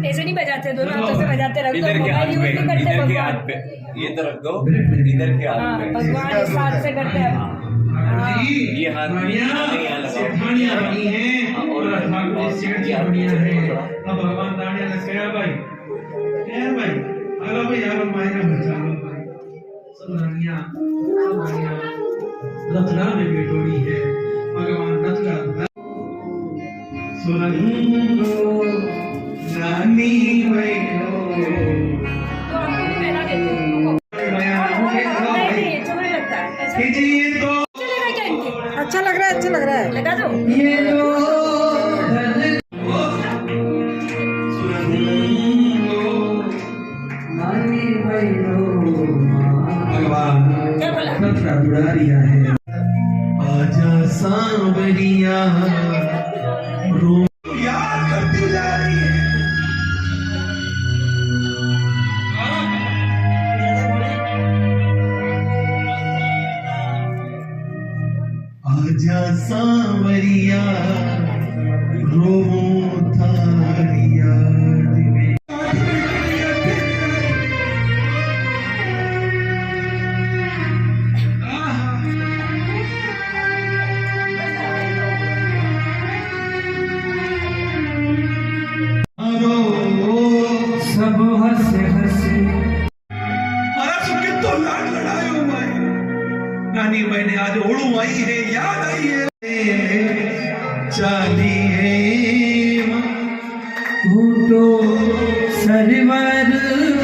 ऐसे नहीं बजाते, दोनों हाथों से बजाते, रख दो इधर के हाथ मोबाइल यूज पे, नहीं करते इधर के हाथ भगवान। पे ये तो रख दो, इधर के हाथ हाँ, पे भगवान इस हाथ से करते हैं। हाँ, ये हाथ यहाँ लगाओ, और ये हाथ नीचे रखो। भगवान दाने लगे भाई, भाई हेलो भाई, यार मायना बचा लो भाई। सुनानिया रत्ना में बेटोड़ी है भगवान रत्ना सुनानियो रानी भाई तो आपको भी पहना देती हूँ, रुको। नहीं, अच्छा नहीं लगता है ऐसा। चलेगा क्या इनके? अच्छा लग रहा है, अच्छा लग रहा है। लगा दो। ये लो भगवान क्या बोला? रत्ना दुलारिया है। आजा सांवरिया रो याद करती जा रही है। आजा सांवरिया रो थारिया दिवे। सब हंसे हंसे महाराज सुन तो लाड लड़ाए हो भाई। नानी मैंने आज ओड़ू आई है, याद आई है चाली है फूटो सरवर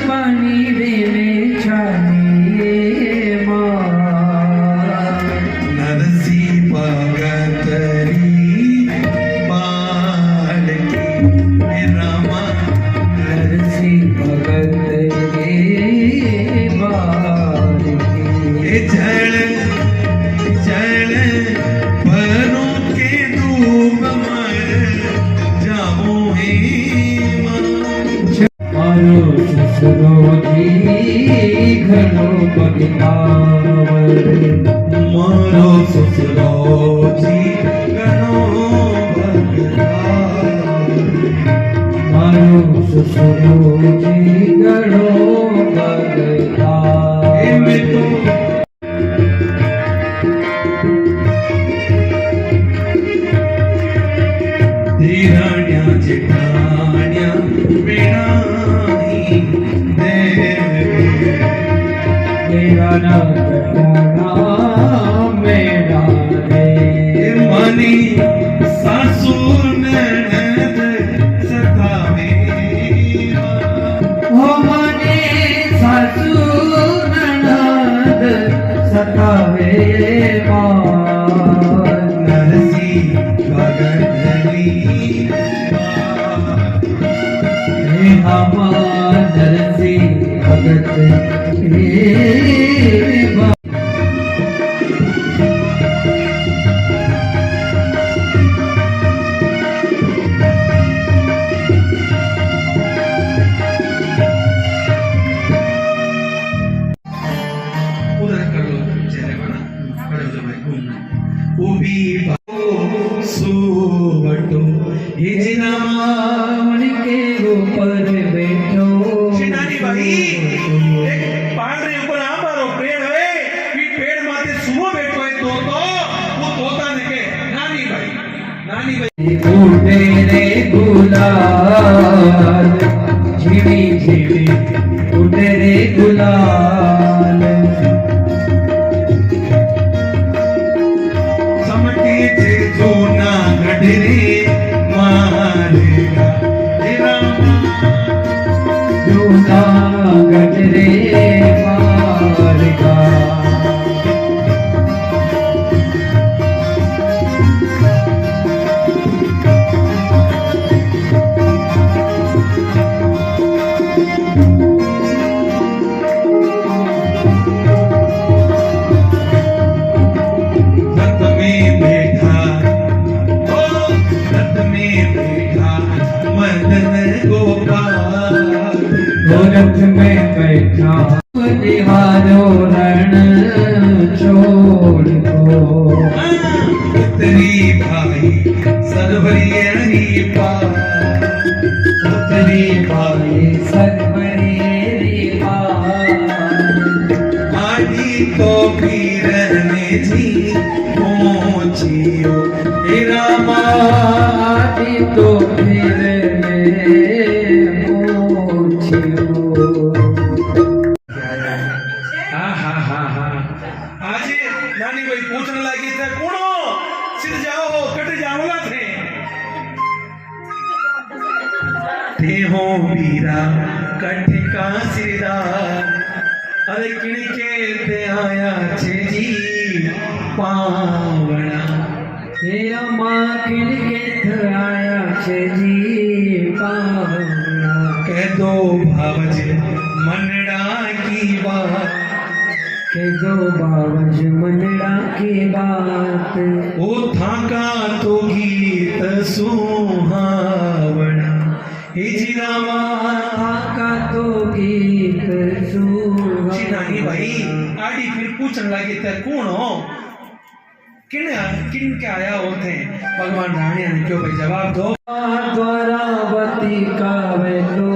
पानी देने छानिए माँ नरसी भगतरी बाल की रामा नरसी भगत के बार की जल जल परों के डूब मर जाऊं हे मारो ससुरो जी घरो बगतावर मारो ससुरो जी गनो मारो ससुरो जी घरो बगतावर में तो धीराण्या जेठाण्या बेणाई मेरा नाम मेरा रे मनी सासू ननद सतावे हो मने सासू ननद सतावे मां नरसी भगतली हे हमार नरसी भगत हे बा उधर कर लो चेहरे को ना, खड़े हो जाओ भाई घूमना उभी सुवटो हिजना मावन के ऊपर बैठो नानी भाई एक पहाड़ रे ऊपर आ मारो पेड़ है, ये पेड़ माथे सुवो बैठो है तो वो तोता ने के नानी भाई उठे रे गुलाल झिमी झिमी उठे रे गुलाल समटे जे जोना गढ़रे मारेगा तेरा जूना गजरे मारेगा रथ में बैठा रथ में बैठा मदन गोपाल गोरख में बैठा तिहारो रण छोड़ दो तेरी भाई सरवरी पाल तो पीरने जी पहुंचियो हे रामा आदि तो फिर में पहुंचियो। आज नानी भाई पूछने लगी थे कौनो सिर जाओ कट जावला थे हो वीरा कठ का सिरदार अरे किणके ते आया छे जी पावना तेरा माँ किनके आया छे जी पावना। कह दो भावज मनड़ा की बात के दो बावज मनड़ा की बात। ओ थाका तो गीत सुहावना हे जी रामा का तो गीत नानी भाई आड़ी फिर पूछने लगे थे कौन हो किन किन के आया होते भगवान रानी ने क्यों भाई जवाब दो द्वारावती का वेलो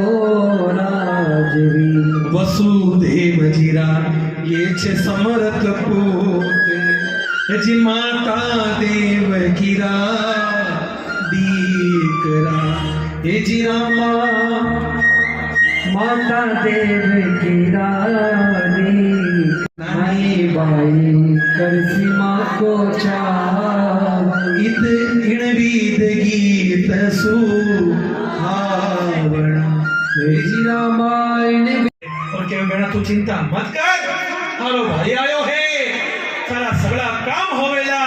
राजवी वसुदेव जीरा ये छे समरथ पूत जी माता देव कीरा दीकरा हे जी रामा माता देव की रानी नानी बाई करसी माँ को चाव इत इणवीद गीत सुहावना हे जी रामायण। और क्या बेटा तू चिंता मत कर हारो भाई आयो है सारा सगला काम होवेला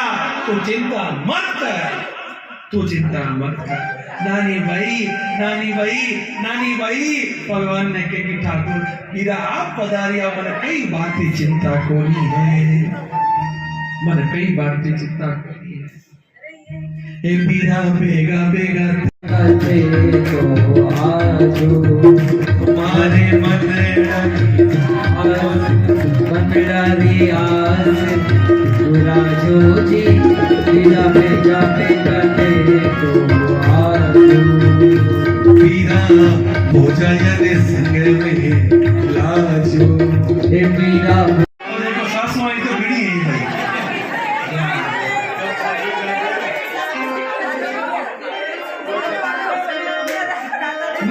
तू चिंता मत कर तू चिंता मत कर नानी भाई भगवान ने कहे कि ठाकुर हीरा आप पधारिया मन कई बात की चिंता कोनी है मन कई बात की चिंता कोनी है ए मीरा बेगा बेगा करते तो आजो मारे मन मंडरारी आस राजो जी लीला में जाते करते तो आजो वीरा हो जाए संग में लाजो हे मीरा। और देखो सासू आई तो बड़ी है भाई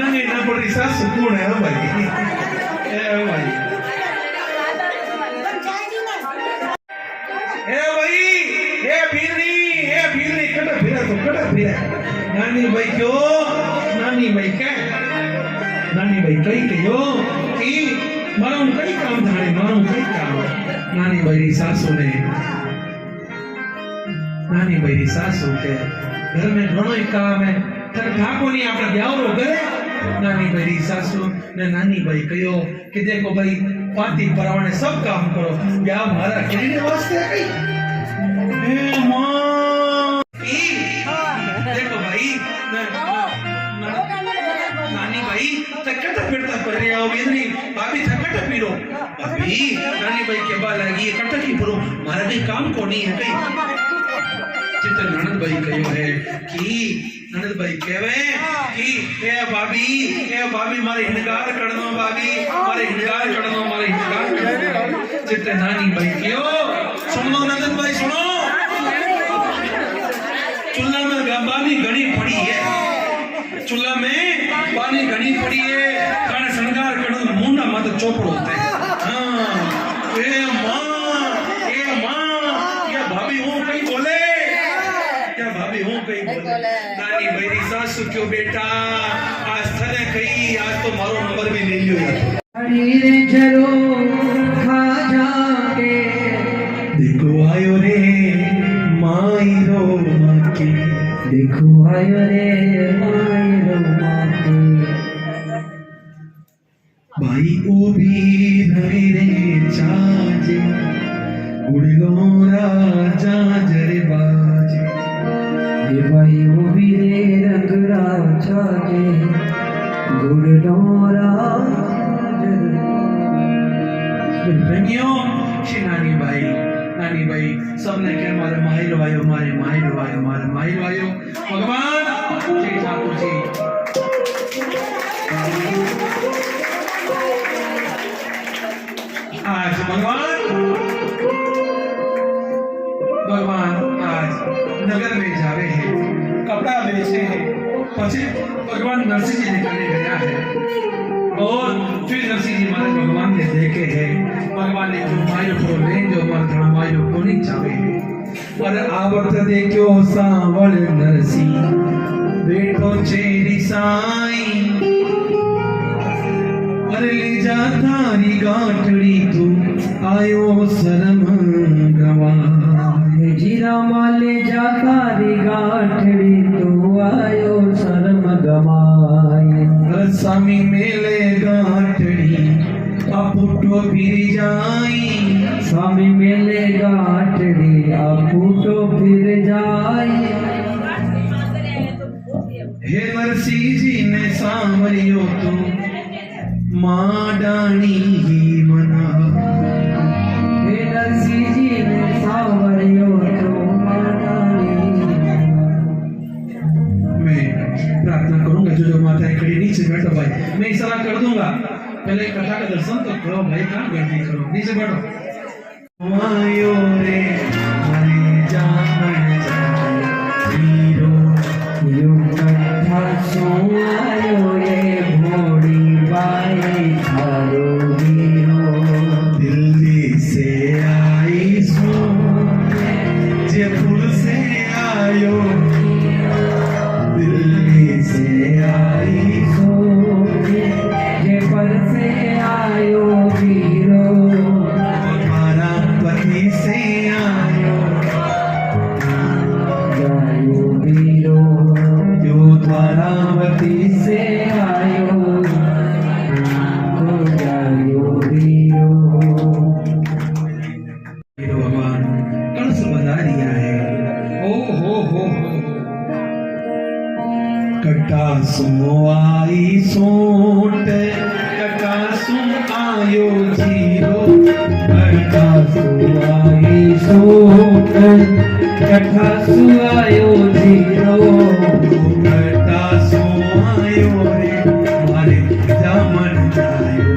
नहीं ना बड़ी सासू कौन है भाई ए भाई ए भीरनी कटा फिरा नानी भाई क्यों नानी भाई क्या नानी भाई कई कहो कि मारो कई काम धारे मारो कई काम नानी भाई सासू ने नानी भाई सासू के घर में घणो ही काम है तर ठाको नहीं आपने ब्यावरो करे नानी भाई सासू ने नानी भाई कहो कि देखो भाई पार्टी परवाने सब काम करो ब्याह मारा किने वास्ते है कई ए मां देखो भाई नानी भाई थकट फिरता पर रहे हो इतनी भाभी थकट फिरो भाभी नानी भाई के बाल लगी कट की फिरो मारा कई काम को नहीं है कई चित्र ननद भाई कहो है कि ननद भाई कहवे कि ए भाभी मारे हिनकार कर दो भाभी मारे हिनकार कर दो मारे हिनकार कर दो चित्र नानी भाई क्यों सुनो ननद भाई सुनो चूल्हा में बानी घनी पड़ी है चूल्हा में बानी घनी पड़ी है काने संगार कर दो मुंडा मत चौपड़ होते हां ए मां ये भाभी हूं कहीं बोले क्या भाभी हूं कहीं बोले नानी मेरी सासू क्यों बेटा आज थने कहीं आज तो मारो नंबर भी ले लियो हरी जरो खा जाके देखो आयो रे माई रो माकी देखो आयो रे मायरो माके भाई ओ भी धरे रे चाचे उड़लो राजा जरे बाजे ये भाई वो भी रे रंग राजा के गुड़ डोरा बनियो श्री नानी भाई सबने कह मारे माहिल वायो भगवान श्री ठाकुर जी आज भगवान પછી भगवान नरसिंह जी निकलने गया है और फिर नरसिंह जी महाराज भगवान ने देखे हैं भगवान ने जो मायो को ले जो मरथा मायो को नहीं चाहे और आवत देखो सावल नरसिंह बेटो चेरी साई अरे ले जा थारी गांठड़ी तू आयो शर्म गवा जीरा माले जा तारी गांठड़ी तो आयो शर्म गवाए स्वामी मेले गांठड़ी अपुटो फिर जाई स्वामी मेले गांठड़ी अपुटो फिर जाई हे नरसिंह जी ने सांवरियो तो मां डाणी ही मना हे नरसिंह जी ने सांवरियो तो मां डाणी मैं प्रार्थना करूंगा जो माताएं खड़ी नीचे बैठो भाई मैं इशारा कर दूंगा पहले कथा का दर्शन तो करो भाई काम गर्दी करो नीचे बैठो आयो रे हरे जान जाए वीरो यो कथा सो आयो ये भोड़ी बाई थारो वीरो दिल्ली से आई सो जयपुर से आयो दिल्ली से आई सो जयपुर से आयो वीरो हमारा पति से आयो जायो वीरो जो द्वारावती से आयो तो जायो वीरो भगवान कलश बजा दिया है ओ हो कटा सो आई सोट कटा सो आयो जीरो कथा सुआई सोट कथा सुआयो जीरो कटा सो आयो रे मारे जामन जायो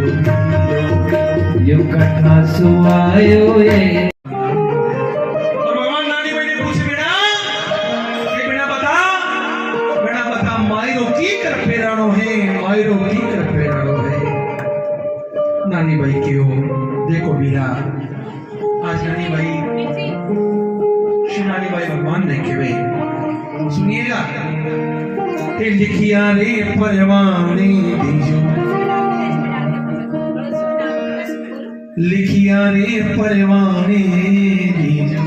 यो कथा सुआयो ये और भगवान नानी भाई ने पूछे बेटा बता मायरो की कर फेरानो है नानी भाई क्यों देखो बीरा आज नानी भाई श्री नानी भाई भगवान ने केवे सुनिएगा ते लिखिया रे परवाने दीजो लिखिया रे परवाने दीजो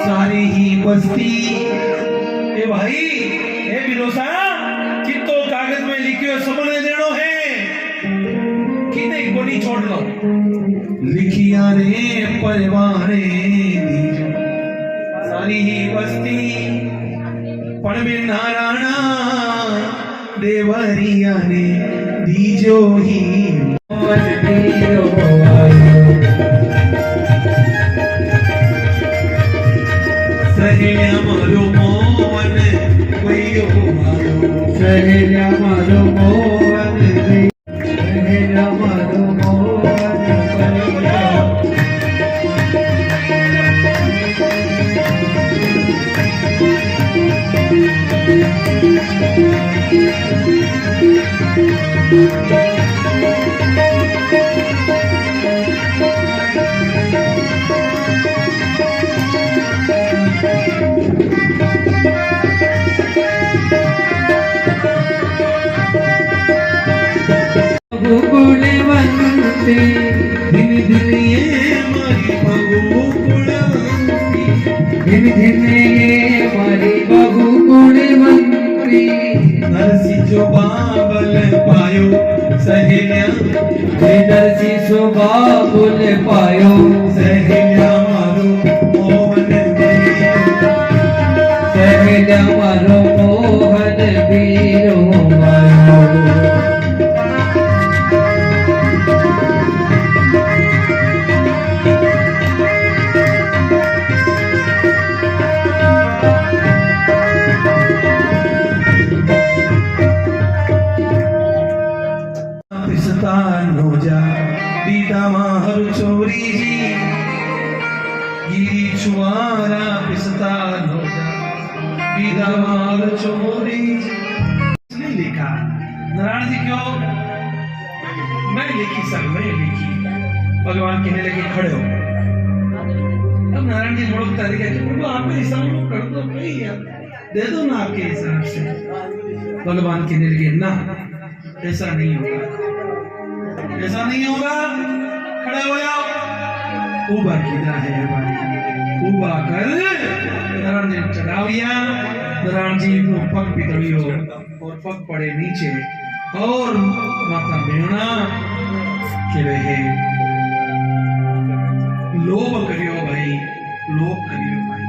सारी ही बस्ती ए भाई ए बिरोसा कितो कागज में लिखियो सबने देनो है किने कोनी छोड़ लो लिखिया रे परवाने दीजो सारी ही बस्ती पण में नारायणा देवरिया ने दीजो ही मोहन वीरो आयो सहेलिया मारो मोहन कोइयो आयो सहेलिया मारो मोहन सहेलिया मारो मोहन गुणवंती दिन दिन ये मारी बहु गुणवंती दिन दिन ये मारी बहु गुणवंती नरसी जो बाबल पायो सहेलिया नरसी सुबाबुल पायो सहेलिया मारो मोहन वीरो सहेलिया मारो मोहन वीरो आयो पिस्तानो जा दीदा माहर चोरी जी गिरी छुआरा पिस्तानो जा दीदा माहर नारायण जी क्यों? मैं लिखी सर, मैं लिखी। भगवान कहने लगे खड़े हो। अब नारायण जी मुड़क तरीके से प्रभु आप हिसाब कर दो, दे दो ना आपके हिसाब से। भगवान कहने लगे ना, ऐसा नहीं होगा, ऐसा नहीं होगा, खड़े हो जाओ। ऊबा किया है भाई, ऊबा कर नारायण जी चढ़ा दिया। नारायण जी को पग पितड़ियो और पग पड़े नीचे और माता बेहना के रहे लोभ करियो भाई, लोभ करियो भाई।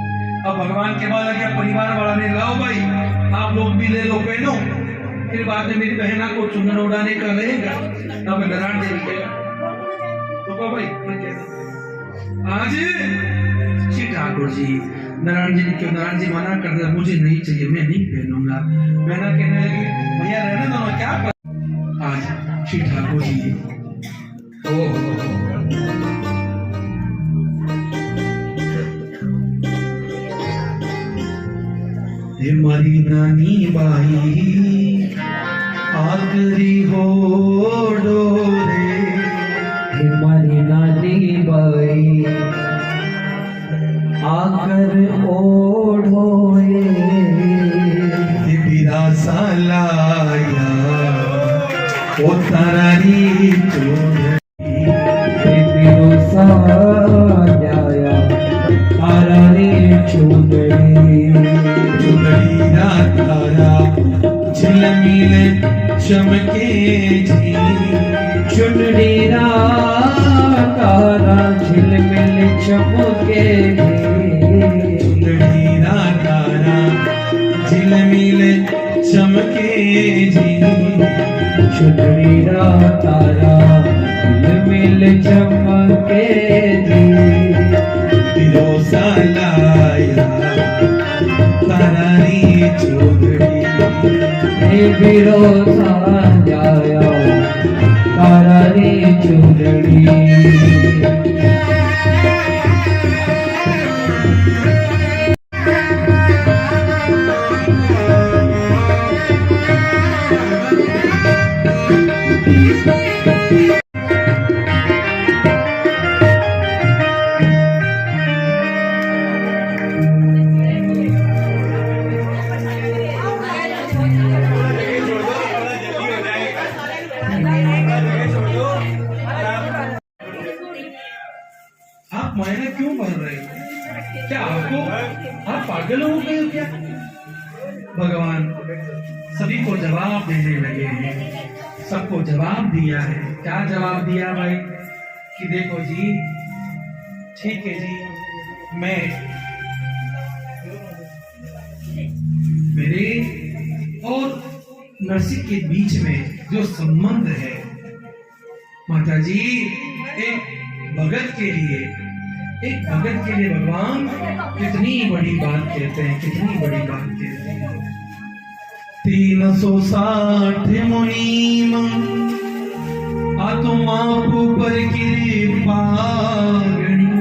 अब भगवान के बाद लगे परिवार वाला ने लाओ भाई, आप लोग भी ले लो पहनो, फिर बाद में मेरी बहना को चुनर उड़ाने का रहेगा। अब नारायण जी तो को भाई आज श्री ठाकुर जी नारायण जी ने क्यों, नारायण जी मना कर दिया, मुझे नहीं चाहिए, मैं नहीं पहनूंगा। बहना कहने लगी भैया रहने दो ना, क्या कर। आज श्री ठाकुर जी हमारी नानी बाई आखिरी हो डोरे, हमारी नानी बाई आकर ओढ़ोए, बिरा सालाया ओ तारारी चोरी, बिरो साया तारा रे चुनरी, चुनरी ना तारा झिलमिल चमके जी, चुनरी रा तारा झिलमिल चमके, चुनरी ना तारा झिलमिल चमके जी, चुनरी रा तारा झिलमिल चमके जी, बिरोसा लाया तारारी चुनरी, बिरो साया तारा रे चुनरी। आप मायने क्यों भर रहे हो? क्या आपको, आप पागल हो गए हो क्या? भगवान सभी को जवाब देने लगे हैं, सबको जवाब दिया है। क्या जवाब दिया भाई? कि देखो जी, ठीक है जी, मेरे और नरसिंह के बीच में जो संबंध है, माता जी एक भगत के लिए भगवान कितनी बड़ी बात कहते हैं, कितनी बड़ी बात कहते हैं। 360 मुनीम आत्मा ऊपर कृपा गणी,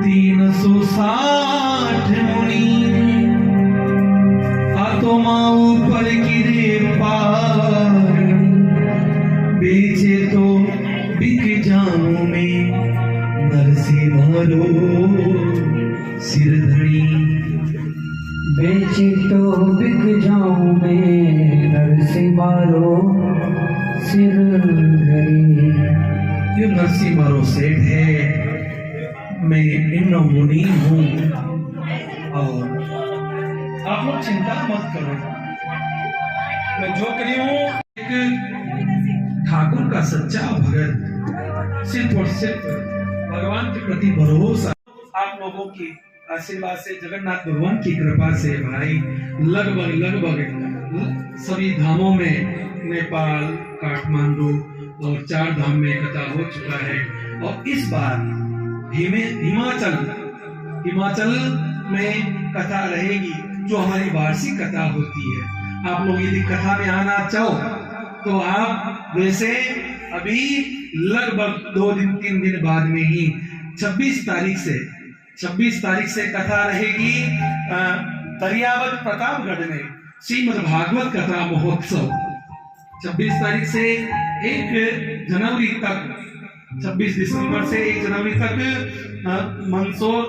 360 मुनीम आत्मा ऊपर कृपा गणी, बेचे तो बिक जाऊं मैं नरसिंह लो सिर धड़ी, बेची तो बिक जाऊं मैं नरसिंह लो सिर धरी। ये नरसिंह मारो सेठ है, मैं इन्नो मुनि हूँ। और आप लोग चिंता मत करो, मैं जो करी हूँ एक ठाकुर का सच्चा भगत, सिर्फ और सिर्फ भगवान के प्रति भरोसा, आप लोगों की आशीर्वाद से, जगन्नाथ भगवान की कृपा से भाई लगभग सभी धामों में, नेपाल, काठमांडू और 4 धाम में कथा हो चुका है। और इस बार हिमाचल में कथा रहेगी, जो हमारी वार्षिक कथा होती है। आप लोग यदि कथा में आना चाहो तो आप वैसे अभी लगभग 2-3 दिन बाद में ही 26 तारीख से कथा रहेगी तरियावत प्रतापगढ़ में, श्रीमद् भागवत कथा महोत्सव 26 तारीख से 1 जनवरी तक, 26 दिसंबर से 1 जनवरी तक मंदसौर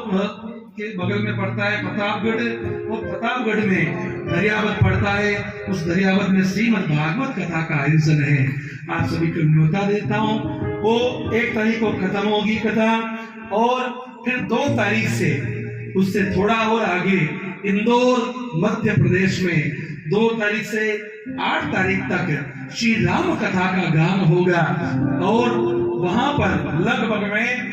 के बगल में पड़ता है प्रतापगढ़, और प्रतापगढ़ में दरियावत पड़ता है। उस दरियावत में श्रीमद् भागवत कथा का आयोजन है। आप सभी को न्योता देता हूँ। वो 1 तारीख को खत्म होगी कथा, और फिर 2 तारीख से उससे थोड़ा और आगे इंदौर मध्य प्रदेश में 2 तारीख से 8 तारीख तक श्री राम कथा का गान होगा, और वहां पर लगभग में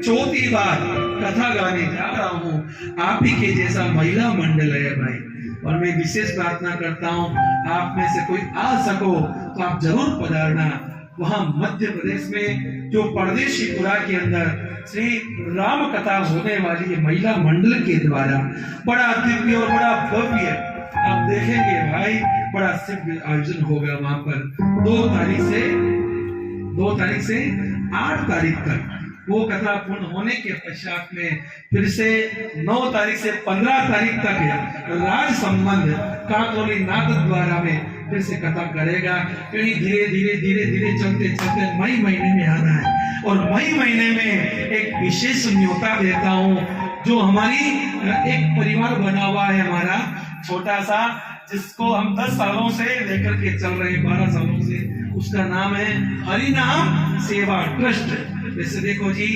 4थी बार कथा गाने जा रहा हूँ। आप ही के जैसा महिला मंडल है भाई, और मैं विशेष प्रार्थना करता हूँ आप में से कोई आ सको तो आप जरूर पधारना। वहां मध्य प्रदेश में जो परदेशीपुरा के अंदर श्री राम कथा होने वाली है महिला मंडल के द्वारा, बड़ा दिव्य और बड़ा भव्य आप देखेंगे भाई, बड़ा दिव्य आयोजन होगा वहां पर। 2 तारीख से 8 तारीख तक वो कथा पूर्ण होने के पश्चात में फिर से 9 तारीख से 15 तारीख तक राज संबंध काकोली नाथ द्वारा में फिर से कथा करेगा। क्योंकि धीरे चलते मई महीने में आना है, और मई महीने में एक विशेष न्योता देता हूँ। जो हमारी एक परिवार बना हुआ है हमारा छोटा सा, जिसको हम 10 सालों से लेकर के चल रहे हैं, 12 सालों से, उसका नाम है हरिनाम सेवा ट्रस्ट। वैसे देखो जी,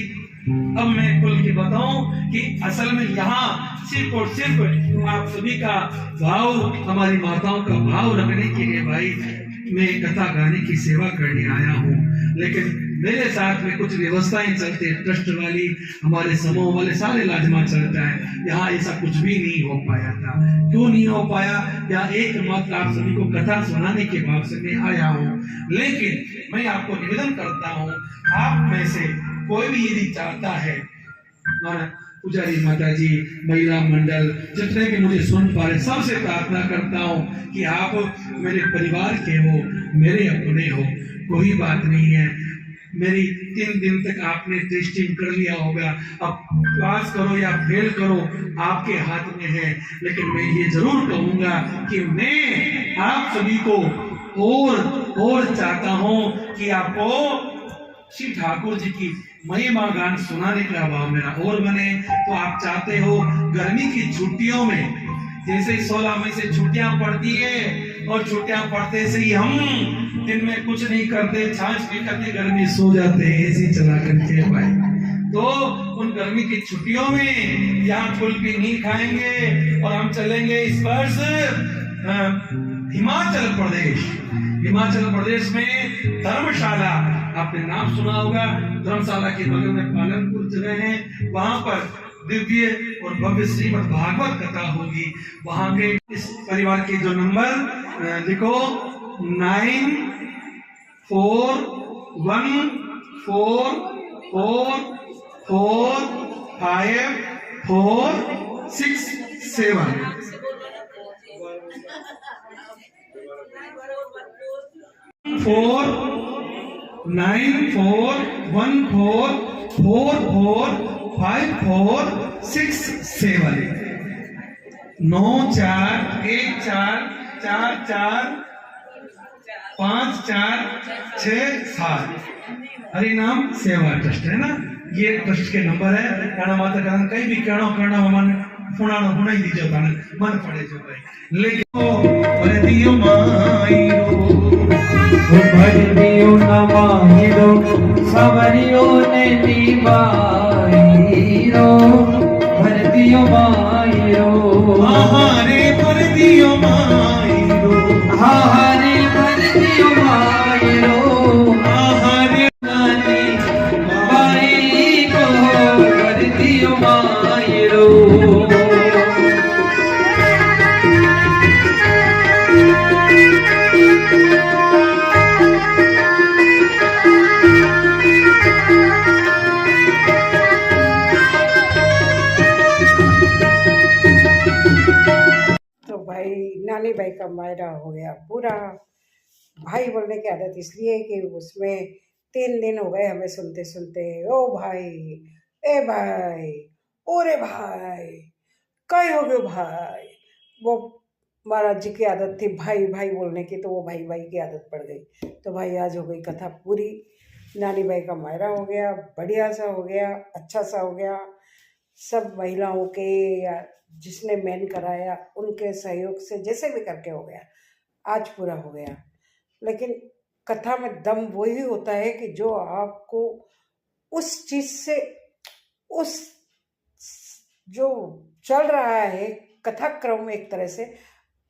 अब मैं खुल के बताऊं कि असल में यहाँ सिर्फ और सिर्फ आप सभी का भाव, हमारी माताओं का भाव रखने के लिए भाई मैं कथा गाने की सेवा करने आया हूँ। लेकिन मेरे साथ में कुछ व्यवस्थाएं चलती है, ट्रस्ट वाली, हमारे समूह वाले सारे लाजमा चलता है। यहाँ ऐसा कुछ भी नहीं हो पाया था। क्यों नहीं हो पाया? या एकमात्र आप सभी को कथा सुनाने के भाव से मैं आया हूँ। लेकिन मैं आपको निवेदन करता हूँ, आप में से कोई भी यदि चाहता है, पुजारी माता जी, महिला मंडल, जितने भी मुझे सुन पा रहे, सबसे प्रार्थना करता हूँ कि आप मेरे परिवार के हो, मेरे अपने हो, कोई बात नहीं है। मेरी 3 दिन तक आपने टेस्टिंग कर लिया होगा, अब पास करो या फेल करो आपके हाथ में है। लेकिन मैं ये जरूर कहूंगा कि मैं आप सभी को और चाहता हूँ कि आपको श्री ठाकुर जी की महिमा गान सुनाने का भाव मेरा और बने। तो आप चाहते हो गर्मी की छुट्टियों में, जैसे 16 मई से छुट्टियां पड़ती है, और छुट्टियां पड़ते से ही हम दिन में कुछ नहीं करते, छाछ पी करके घर में सो जाते हैं एसी चला करके भाई। तो उन गर्मी की छुट्टियों में यहाँ कुल्फी नहीं खाएंगे, और हम चलेंगे इस वर्ष हिमाचल प्रदेश में धर्मशाला। आपने नाम सुना होगा, धर्मशाला के बगल में पालनपुर जगह है, वहां पर दिव्य और भव्य श्रीमद् भागवत कथा होगी। वहां के इस परिवार के जो नंबर लिखो 9414444547 9414445467 9414445467 हरिनाम सेवा ट्रस्ट है ना, ये ट्रस्ट के नंबर है। कहना माता कहना कहीं भी कहना मन फुणानो फुणाई दीजो ताने मन पड़े जो भाई। लेकिन भर दियो न माहिरो सवरियो ने निभाइरो, भर दियो माहिरो हारे भर दियो माहिरो, हारे भर दियो माहिरो, हारे नानी बाई को भर दियो माहिरो। नानी भाई का मायरा हो गया पूरा। भाई बोलने की आदत इसलिए कि उसमें 3 दिन हो गए हमें सुनते सुनते, ओ भाई, ए भाई, ओरे भाई, कई हो गए भाई। वो महाराज जी की आदत थी भाई भाई बोलने की, तो वो भाई भाई की आदत पड़ गई। तो भाई आज हो गई कथा पूरी, नानी बाई का मायरा हो गया, बढ़िया सा हो गया, अच्छा सा हो गया। सब महिलाओं के या जिसने मेन कराया उनके सहयोग से जैसे भी करके हो गया, आज पूरा हो गया। लेकिन कथा में दम वही होता है कि जो आपको उस चीज़ से, उस जो चल रहा है कथा क्रम एक तरह से,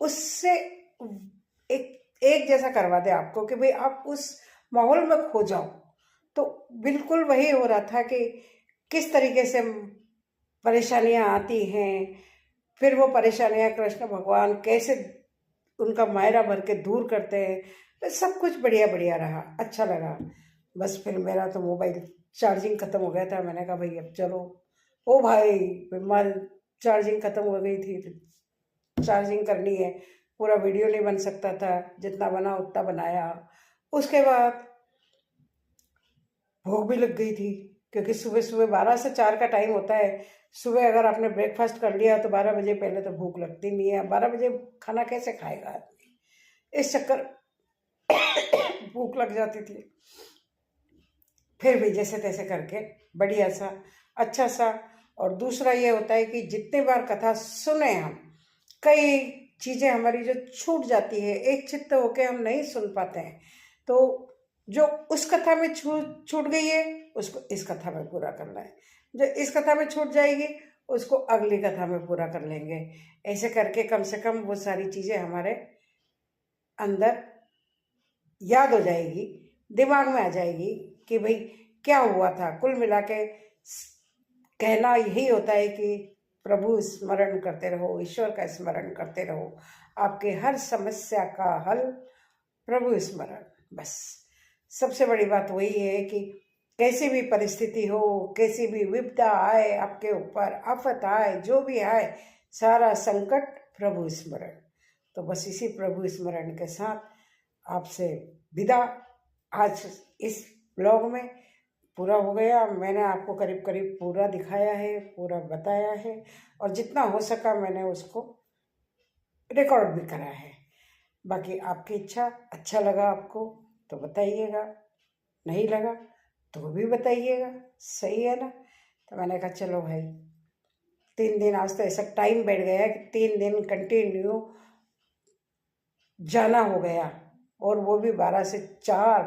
उससे एक जैसा करवा दे आपको कि भाई आप उस माहौल में खो जाओ। तो बिल्कुल वही हो रहा था कि किस तरीके से परेशानियां आती हैं, फिर वो परेशानियां कृष्ण भगवान कैसे उनका मायरा भर के दूर करते हैं, तो सब कुछ बढ़िया बढ़िया रहा, अच्छा लगा। बस फिर मेरा तो मोबाइल चार्जिंग ख़त्म हो गया था, मैंने कहा भाई अब चलो। ओ भाई फिर चार्जिंग ख़त्म हो गई थी तो चार्जिंग करनी है, पूरा वीडियो नहीं बन सकता था, जितना बना उतना बनाया। उसके बाद भूख भी लग गई थी, क्योंकि सुबह सुबह 12 से 4 का टाइम होता है। सुबह अगर आपने ब्रेकफास्ट कर लिया तो 12 बजे पहले तो भूख लगती नहीं है, 12 बजे खाना कैसे खाएगा आदमी, इस चक्कर भूख लग जाती थी। फिर भी जैसे तैसे करके बढ़िया सा, अच्छा सा। और दूसरा ये होता है कि जितने बार कथा सुने हम, कई चीज़ें हमारी जो छूट जाती है, एक चित्त होके हम नहीं सुन पाते हैं, तो जो उस कथा में छूट गई है उसको इस कथा में पूरा करना है, जो इस कथा में छूट जाएगी उसको अगली कथा में पूरा कर लेंगे। ऐसे करके कम से कम वो सारी चीज़ें हमारे अंदर याद हो जाएगी, दिमाग में आ जाएगी कि भाई क्या हुआ था। कुल मिला के कहना यही होता है कि प्रभु स्मरण करते रहो, ईश्वर का स्मरण करते रहो, आपके हर समस्या का हल प्रभु स्मरण। बस सबसे बड़ी बात वही है कि कैसी भी परिस्थिति हो, कैसी भी विपदा आए आपके ऊपर, आफत आए, जो भी आए, सारा संकट प्रभु स्मरण। तो बस इसी प्रभु स्मरण के साथ आपसे विदा। आज इस ब्लॉग में पूरा हो गया, मैंने आपको करीब करीब पूरा दिखाया है, पूरा बताया है, और जितना हो सका मैंने उसको रिकॉर्ड भी करा है। बाकी आपकी इच्छा, अच्छा लगा आपको तो बताइएगा, नहीं लगा तो भी बताइएगा, सही है ना। तो मैंने कहा चलो भाई 3 दिन, आज तो ऐसा टाइम बैठ गया कि 3 दिन कंटिन्यू जाना हो गया, और वो भी 12 से 4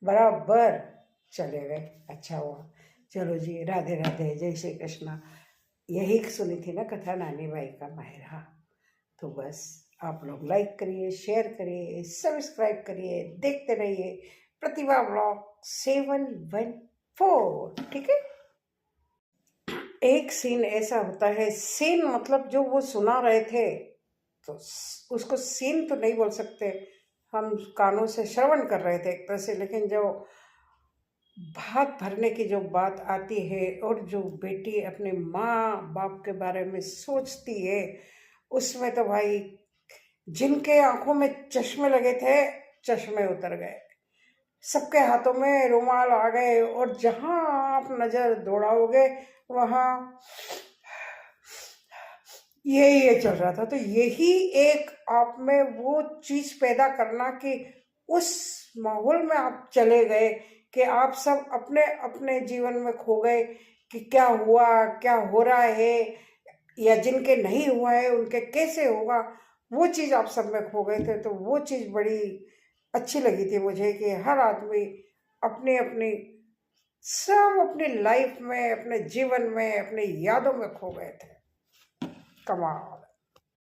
बराबर चले गए। अच्छा हुआ। चलो जी, राधे राधे, जय श्री कृष्णा। यही सुनी थी ना कथा नानी बाई का मायरा। तो बस आप लोग लाइक करिए, शेयर करिए, सब्सक्राइब करिए, देखते रहिए प्रतिभा ब्लॉग 714। ठीक है। एक सीन ऐसा होता है, सीन मतलब जो वो सुना रहे थे, तो उसको सीन तो नहीं बोल सकते, हम कानों से श्रवण कर रहे थे एक तरह से, लेकिन जो भात भरने की जो बात आती है और जो बेटी अपने माँ बाप के बारे में सोचती है, उसमें तो भाई जिनके आंखों में चश्मे लगे थे, चश्मे उतर गए, सबके हाथों में रुमाल आ गए, और जहाँ आप नज़र दौड़ाओगे वहाँ यही चल रहा था। तो यही एक आप में वो चीज़ पैदा करना कि उस माहौल में आप चले गए कि आप सब अपने अपने जीवन में खो गए कि क्या हुआ, क्या हो रहा है, या जिनके नहीं हुआ है उनके कैसे होगा, वो चीज़ आप सब में खो गए थे। तो वो चीज़ बड़ी अच्छी लगी थी मुझे कि हर आदमी अपनी अपनी सब अपनी लाइफ में, अपने जीवन में, अपनी यादों में खो गए थे। कमाल।